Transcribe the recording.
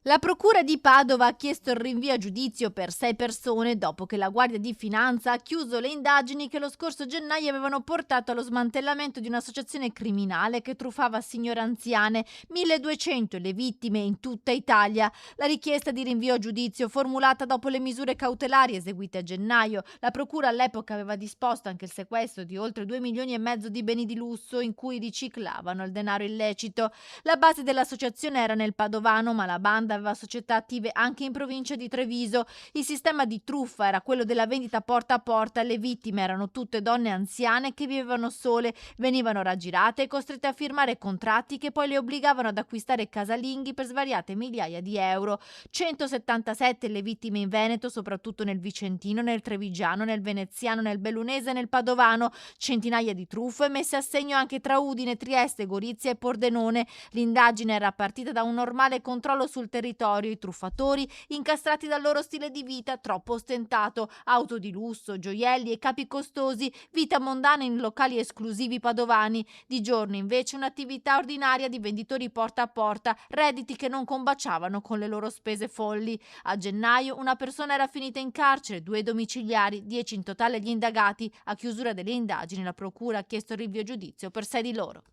La procura di Padova ha chiesto il rinvio a giudizio per 6 persone dopo che la Guardia di Finanza ha chiuso le indagini che lo scorso gennaio avevano portato allo smantellamento di un'associazione criminale che truffava signore anziane, 1200 le vittime in tutta Italia. La richiesta di rinvio a giudizio formulata dopo le misure cautelari eseguite a gennaio. La procura all'epoca aveva disposto anche il sequestro di oltre 2 milioni e mezzo di beni di lusso in cui riciclavano il denaro illecito. La base dell'associazione era nel Padovano, ma la banda aveva società attive anche in provincia di Treviso. Il sistema di truffa era quello della vendita porta a porta. Le vittime erano tutte donne anziane che vivevano sole, venivano raggirate e costrette a firmare contratti che poi le obbligavano ad acquistare casalinghi per svariate migliaia di euro. 177 le vittime in Veneto, soprattutto nel Vicentino, nel Trevigiano, nel Veneziano, nel Bellunese e nel Padovano. Centinaia di truffe messe a segno anche tra Udine, Trieste, Gorizia e Pordenone. L'indagine era partita da un normale controllo sul territorio, i truffatori incastrati dal loro stile di vita troppo ostentato, auto di lusso, gioielli e capi costosi, vita mondana in locali esclusivi padovani, di giorno invece un'attività ordinaria di venditori porta a porta, redditi che non combaciavano con le loro spese folli. A gennaio una persona era finita in carcere, 2 domiciliari, 10 in totale gli indagati. A chiusura delle indagini la procura ha chiesto il rinvio a giudizio per 6 di loro.